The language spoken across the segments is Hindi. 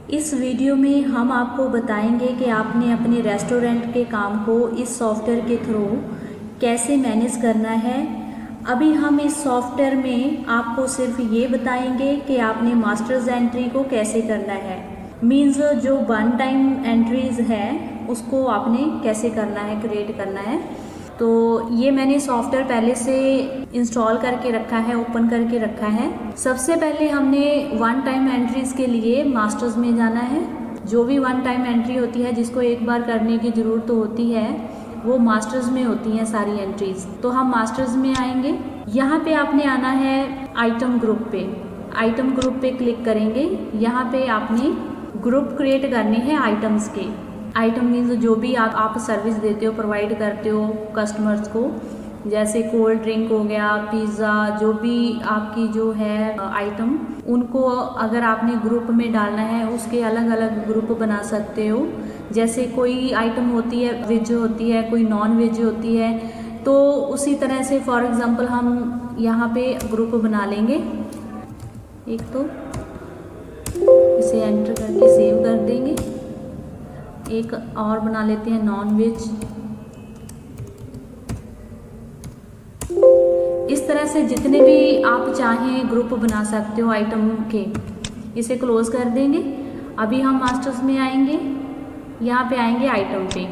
इस वीडियो में हम आपको बताएंगे कि आपने अपने रेस्टोरेंट के काम को इस सॉफ्टवेयर के थ्रू कैसे मैनेज करना है। अभी हम इस सॉफ्टवेयर में आपको सिर्फ ये बताएंगे कि आपने मास्टर्स एंट्री को कैसे करना है। मीन्स जो वन टाइम एंट्रीज है उसको आपने कैसे करना है, क्रिएट करना है। तो ये मैंने सॉफ्टवेयर पहले से इंस्टॉल करके रखा है, ओपन करके रखा है। सबसे पहले हमने वन टाइम एंट्रीज के लिए मास्टर्स में जाना है। जो भी वन टाइम एंट्री होती है जिसको एक बार करने की ज़रूरत होती है वो मास्टर्स में होती हैं सारी एंट्रीज। तो हम मास्टर्स में आएंगे। यहाँ पे आपने आना है आइटम ग्रुप पे। आइटम ग्रुप पे क्लिक करेंगे। यहाँ पे आपने ग्रुप क्रिएट करने हैं आइटम्स के। आइटम मीन्स जो भी आप सर्विस देते हो, प्रोवाइड करते हो कस्टमर्स को, जैसे कोल्ड ड्रिंक हो गया, पिज़्ज़ा, जो भी आपकी जो है आइटम, उनको अगर आपने ग्रुप में डालना है उसके अलग अलग ग्रुप बना सकते हो। जैसे कोई आइटम होती है वेज होती है, कोई नॉन वेज होती है, तो उसी तरह से फॉर एग्ज़ाम्पल हम यहाँ पे ग्रुप बना लेंगे। एक तो इसे एंटर करके सेव कर देंगे। एक और बना लेते हैं नॉन वेज। इस तरह से जितने भी आप चाहें ग्रुप बना सकते हो आइटम के। इसे क्लोज कर देंगे। अभी हम मास्टर्स में आएंगे। यहाँ पे आएंगे आइटम पे।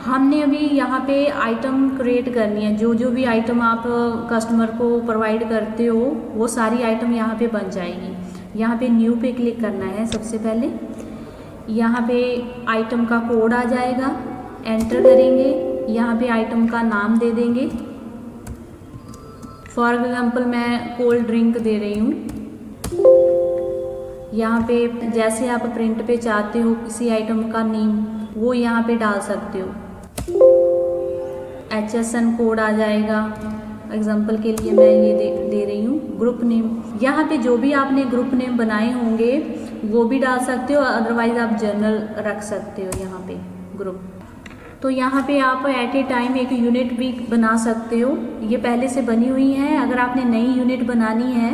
हमने अभी यहाँ पे आइटम क्रिएट करनी है। जो जो भी आइटम आप कस्टमर को प्रोवाइड करते हो वो सारी आइटम यहाँ पे बन जाएगी। यहाँ पे न्यू पे क्लिक करना है सबसे पहले। यहाँ पे आइटम का कोड आ जाएगा, एंटर करेंगे। यहाँ पे आइटम का नाम दे देंगे। फॉर एग्जाम्पल मैं कोल्ड ड्रिंक दे रही हूँ। यहाँ पे जैसे आप प्रिंट पे चाहते हो किसी आइटम का नेम वो यहाँ पे डाल सकते हो। HSN कोड आ जाएगा। एग्जाम्पल के लिए मैं ये दे रही हूँ ग्रुप नेम। यहाँ पे जो भी आपने ग्रुप नेम बनाए होंगे वो भी डाल सकते हो, अदरवाइज आप जनरल रख सकते हो यहाँ पे ग्रुप। तो यहाँ पे आप एट ए टाइम एक यूनिट भी बना सकते हो। ये पहले से बनी हुई है। अगर आपने नई यूनिट बनानी है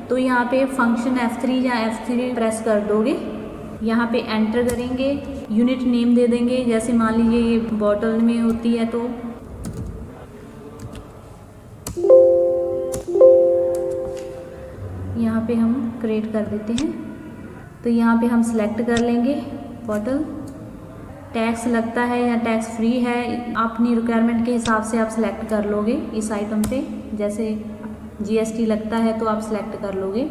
तो यहाँ पे फंक्शन F3 या F3 प्रेस कर दोगे। यहाँ पे एंटर करेंगे, यूनिट नेम दे देंगे। जैसे मान लीजिए ये बॉटल में होती है तो यहाँ पे हम क्रिएट कर देते हैं। तो यहाँ पे हम सिलेक्ट कर लेंगे बॉटल। टैक्स लगता है या टैक्स फ्री है, अपनी रिक्वायरमेंट के हिसाब से आप सिलेक्ट कर लोगे इस आइटम पे। जैसे GST लगता है तो आप सिलेक्ट कर लोगे।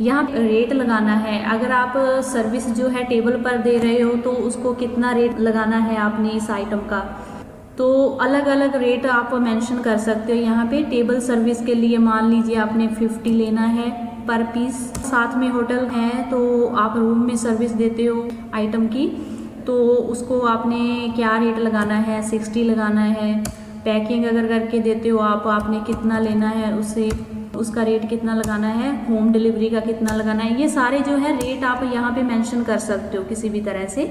यहाँ रेट लगाना है। अगर आप सर्विस जो है टेबल पर दे रहे हो तो उसको कितना रेट लगाना है आपने इस आइटम का, तो अलग अलग रेट आप मेंशन कर सकते हो। यहाँ पे टेबल सर्विस के लिए मान लीजिए आपने 50 लेना है पर पीस। साथ में होटल है तो आप रूम में सर्विस देते हो आइटम की, तो उसको आपने क्या रेट लगाना है, 60 लगाना है। पैकिंग अगर करके देते हो आपने कितना लेना है, उसका रेट कितना लगाना है, होम डिलीवरी का कितना लगाना है। ये सारे जो है रेट आप यहाँ पे मेंशन कर सकते हो किसी भी तरह से।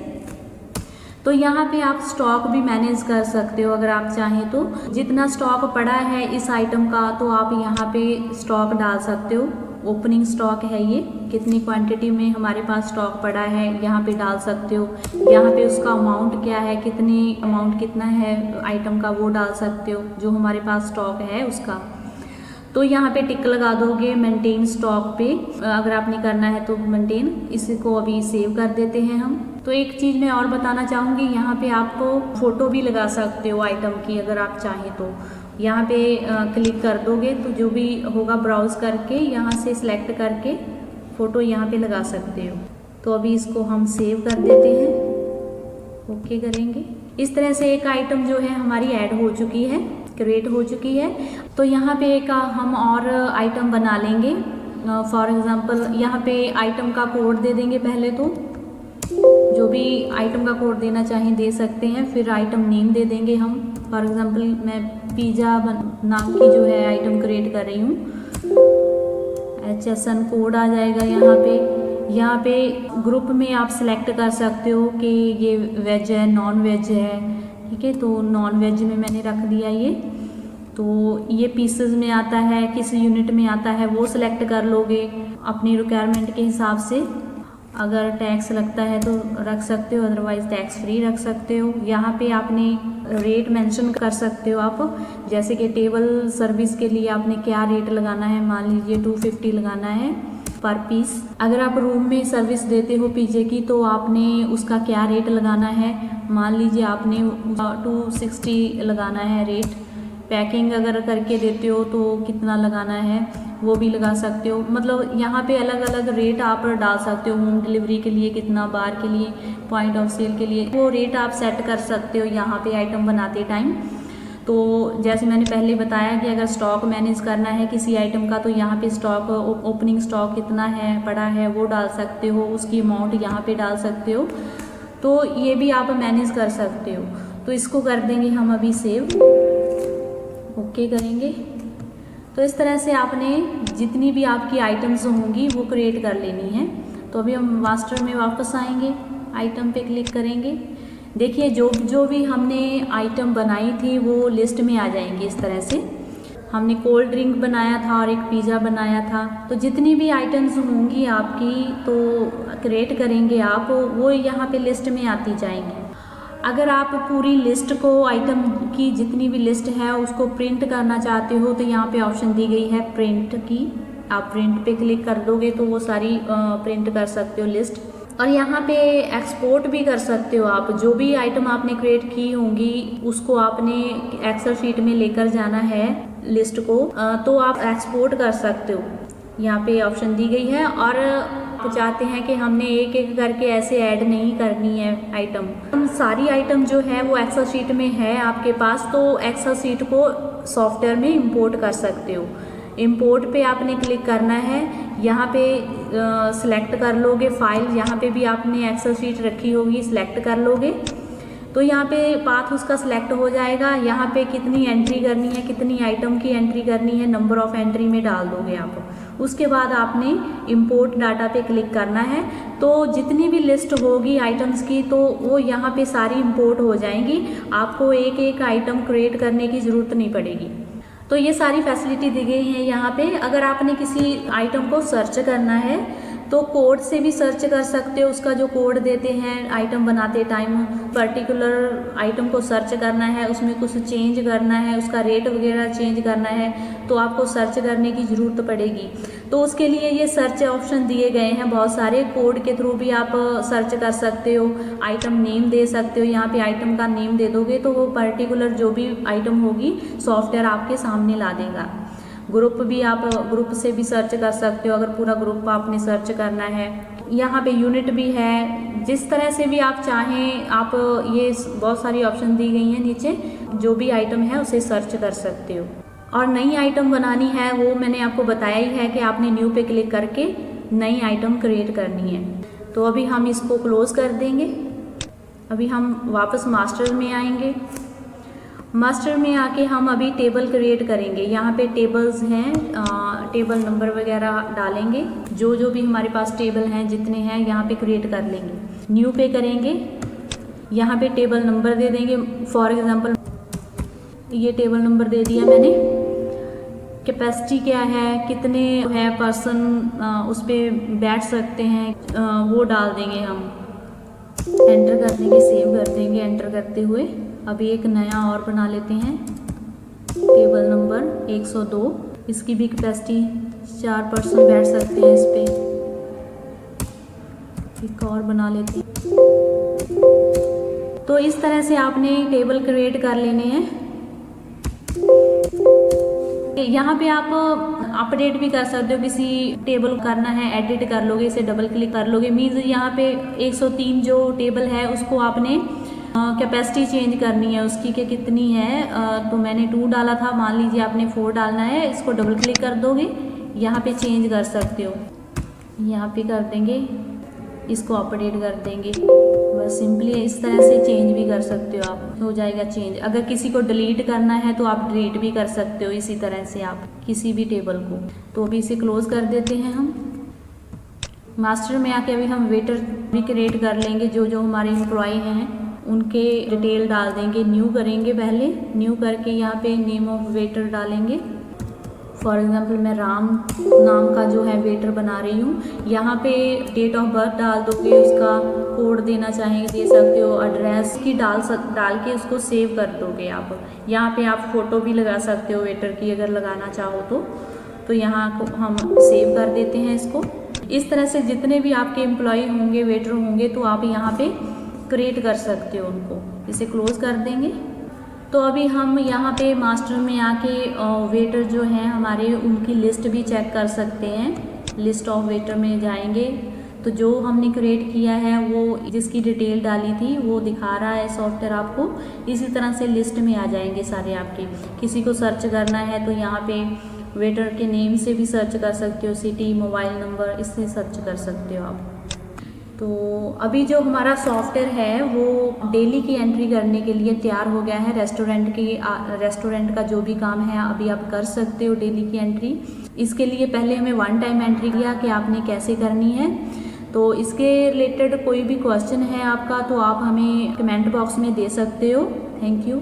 तो यहाँ पे आप स्टॉक भी मैनेज कर सकते हो अगर आप चाहें तो। जितना स्टॉक पड़ा है इस आइटम का तो आप यहाँ पे स्टॉक डाल सकते हो। ओपनिंग स्टॉक है ये, कितनी क्वांटिटी में हमारे पास स्टॉक पड़ा है यहाँ पे डाल सकते हो। यहाँ पे उसका अमाउंट क्या है, कितना है आइटम का वो डाल सकते हो, जो हमारे पास स्टॉक है उसका। तो यहाँ पे टिक लगा दोगे मेंटेन स्टॉक पे। अगर आपने करना है तो मेंटेन। इसको अभी सेव कर देते हैं हम। तो एक चीज़ मैं और बताना चाहूँगी, यहाँ पे आपको फ़ोटो भी लगा सकते हो आइटम की अगर आप चाहें तो। यहाँ पे क्लिक कर दोगे तो जो भी होगा ब्राउज करके यहाँ से सिलेक्ट करके फ़ोटो यहाँ पे लगा सकते हो। तो अभी इसको हम सेव कर देते हैं, ओके करेंगे। इस तरह से एक आइटम जो है हमारी ऐड हो चुकी है, क्रिएट हो चुकी है। तो यहाँ पे एक हम और आइटम बना लेंगे। फॉर एग्ज़ाम्पल यहाँ पे आइटम का कोड दे देंगे पहले तो। जो भी आइटम का कोड देना चाहें दे सकते हैं। फिर आइटम नेम दे देंगे हम। फॉर एग्ज़ाम्पल मैं पिज़्ज़ा नाम की जो है आइटम क्रिएट कर रही हूँ। HSN कोड आ जाएगा यहाँ पे। यहाँ पे ग्रुप में आप सिलेक्ट कर सकते हो कि ये वेज है, नॉन वेज है, ठीक है। तो नॉन वेज में मैंने रख दिया ये। तो ये पीसेस में आता है, किस यूनिट में आता है वो सिलेक्ट कर लोगे अपनी रिक्वायरमेंट के हिसाब से। अगर टैक्स लगता है तो रख सकते हो, अदरवाइज़ टैक्स फ्री रख सकते हो। यहाँ पे आपने रेट मेंशन कर सकते हो आप, जैसे कि टेबल सर्विस के लिए आपने क्या रेट लगाना है, मान लीजिए 250 लगाना है पर पीस। अगर आप रूम में सर्विस देते हो पिज़्ज़े की तो आपने उसका क्या रेट लगाना है, मान लीजिए आपने 260 लगाना है रेट। पैकिंग अगर करके देते हो तो कितना लगाना है वो भी लगा सकते हो। मतलब यहाँ पे अलग अलग रेट आप डाल सकते हो। होम डिलीवरी के लिए कितना, बार के लिए, पॉइंट ऑफ सेल के लिए, वो रेट आप सेट कर सकते हो यहाँ पे आइटम बनाते टाइम। तो जैसे मैंने पहले बताया कि अगर स्टॉक मैनेज करना है किसी आइटम का तो यहाँ पे स्टॉक, ओपनिंग स्टॉक कितना है पड़ा है वो डाल सकते हो, उसकी अमाउंट यहाँ पे डाल सकते हो। तो ये भी आप मैनेज कर सकते हो। तो इसको कर देंगे हम अभी सेव, ओके करेंगे। तो इस तरह से आपने जितनी भी आपकी आइटम्स होंगी वो क्रिएट कर लेनी है। तो अभी हम मास्टर में वापस आएंगे, आइटम पे क्लिक करेंगे। देखिए जो भी हमने आइटम बनाई थी वो लिस्ट में आ जाएंगी। इस तरह से हमने कोल्ड ड्रिंक बनाया था और एक पिज़्ज़ा बनाया था। तो जितनी भी आइटम्स होंगी आपकी तो क्रिएट करेंगे आप, वो यहाँ पे लिस्ट में आती जाएंगी। अगर आप पूरी लिस्ट को, आइटम की जितनी भी लिस्ट है उसको प्रिंट करना चाहते हो तो यहाँ पे ऑप्शन दी गई है प्रिंट की। आप प्रिंट पे क्लिक कर दोगे तो वो सारी प्रिंट कर सकते हो लिस्ट। और यहाँ पे एक्सपोर्ट भी कर सकते हो आप। जो भी आइटम आपने क्रिएट की होंगी उसको आपने एक्सेल शीट में लेकर जाना है लिस्ट को, तो आप एक्सपोर्ट कर सकते हो। यहाँ पे ऑप्शन दी गई है। और तो चाहते हैं कि हमने एक एक करके ऐसे ऐड नहीं करनी है आइटम। हम सारी आइटम जो है वो एक्सेल शीट में है आपके पास, तो एक्सेल शीट को सॉफ्टवेयर में इंपोर्ट कर सकते हो। इंपोर्ट पे आपने क्लिक करना है, यहाँ पे सिलेक्ट कर लोगे फाइल, यहाँ पे भी आपने एक्सेल शीट रखी होगी, सिलेक्ट कर लोगे तो यहाँ पे पाथ उसका सिलेक्ट हो जाएगा। यहाँ पे कितनी एंट्री करनी है, कितनी आइटम की एंट्री करनी है, नंबर ऑफ एंट्री में डाल दोगे आप। उसके बाद आपने इंपोर्ट डाटा पे क्लिक करना है। तो जितनी भी लिस्ट होगी आइटम्स की तो वो यहाँ पे सारी इंपोर्ट हो जाएंगी। आपको एक एक आइटम क्रिएट करने की ज़रूरत नहीं पड़ेगी। तो ये सारी फैसिलिटी दी गई है यहाँ पे। अगर आपने किसी आइटम को सर्च करना है तो कोड से भी सर्च कर सकते हो। उसका जो कोड देते हैं आइटम बनाते टाइम, पर्टिकुलर आइटम को सर्च करना है, उसमें कुछ चेंज करना है, उसका रेट वगैरह चेंज करना है तो आपको सर्च करने की ज़रूरत पड़ेगी। तो उसके लिए ये सर्च ऑप्शन दिए गए हैं बहुत सारे। कोड के थ्रू भी आप सर्च कर सकते हो, आइटम नेम दे सकते हो। यहाँ पे आइटम का नेम दे दोगे तो वो पर्टिकुलर जो भी आइटम होगी सॉफ्टवेयर आपके सामने ला देगा। ग्रुप भी, आप ग्रुप से भी सर्च कर सकते हो अगर पूरा ग्रुप आपने सर्च करना है। यहाँ पे यूनिट भी है। जिस तरह से भी आप चाहें आप, ये बहुत सारी ऑप्शन दी गई हैं नीचे, जो भी आइटम है उसे सर्च कर सकते हो। और नई आइटम बनानी है वो मैंने आपको बताया ही है कि आपने न्यू पे क्लिक करके नई आइटम क्रिएट करनी है। तो अभी हम इसको क्लोज कर देंगे। अभी हम वापस मास्टर में आएंगे। मास्टर में आके हम अभी टेबल क्रिएट करेंगे। यहाँ पे टेबल्स हैं, टेबल नंबर वगैरह डालेंगे। जो भी हमारे पास टेबल हैं जितने हैं यहाँ पे क्रिएट कर लेंगे। न्यू पे करेंगे, यहाँ पे टेबल नंबर दे देंगे। फॉर एग्जांपल ये टेबल नंबर दे दिया मैंने। कैपेसिटी क्या है, कितने है पर्सन उस पर बैठ सकते हैं, वो डाल देंगे हम। एंटर कर देंगे, सेव कर देंगे एंटर करते हुए। अभी एक नया और बना लेते हैं, टेबल नंबर 102। इसकी भी कैपेसिटी 4 पर्सन बैठ सकते हैं इस पे। एक और बना लेते हैं। तो इस तरह से आपने टेबल क्रिएट कर लेने हैं। यहाँ पे आप अपडेट भी कर सकते हो। किसी टेबल करना है एडिट कर लोगे, इसे डबल क्लिक कर लोगे। मीन्स यहाँ पे 103 जो टेबल है उसको आपने कैपेसिटी चेंज करनी है उसकी कि कितनी है। तो मैंने 2 डाला था, मान लीजिए आपने 4 डालना है। इसको डबल क्लिक कर दोगे, यहाँ पे चेंज कर सकते हो। यहाँ पे कर देंगे, इसको अपडेट कर देंगे। बस सिंपली इस तरह से चेंज भी कर सकते हो आप, हो जाएगा चेंज। अगर किसी को डिलीट करना है तो आप डिलीट भी कर सकते हो इसी तरह से आप किसी भी टेबल को। तो अभी इसे क्लोज कर देते हैं हम। मास्टर में आके अभी हम वेटर भी क्रिएट कर लेंगे। जो हमारे एम्प्लॉय हैं उनके डिटेल डाल देंगे। न्यू करेंगे, पहले न्यू करके यहाँ पे नेम ऑफ वेटर डालेंगे। फॉर एग्जांपल मैं राम नाम का जो है वेटर बना रही हूँ। यहाँ पे डेट ऑफ बर्थ डाल दोगे, उसका कोड देना चाहेंगे दे सकते हो, एड्रेस की डाल के उसको सेव कर दोगे आप। यहाँ पे आप फ़ोटो भी लगा सकते हो वेटर की, अगर लगाना चाहो तो यहाँ को हम सेव कर देते हैं इसको। इस तरह से जितने भी आपके एम्प्लॉय होंगे, वेटर होंगे, तो आप यहाँ पे क्रिएट कर सकते हो उनको। इसे क्लोज कर देंगे। तो अभी हम यहाँ पे मास्टर में आके वेटर जो हैं हमारे, उनकी लिस्ट भी चेक कर सकते हैं। लिस्ट ऑफ वेटर में जाएंगे तो जो हमने क्रिएट किया है, वो जिसकी डिटेल डाली थी वो दिखा रहा है सॉफ्टवेयर आपको। इसी तरह से लिस्ट में आ जाएंगे सारे आपके। किसी को सर्च करना है तो यहाँ पे वेटर के नेम से भी सर्च कर सकते हो, सिटी, मोबाइल नंबर, इससे सर्च कर सकते हो आप। तो अभी जो हमारा सॉफ्टवेयर है वो डेली की एंट्री करने के लिए तैयार हो गया है। रेस्टोरेंट का जो भी काम है अभी आप कर सकते हो डेली की एंट्री। इसके लिए पहले हमें वन टाइम एंट्री किया कि आपने कैसे करनी है। तो इसके रिलेटेड कोई भी क्वेश्चन है आपका तो आप हमें कमेंट बॉक्स में दे सकते हो। Thank you.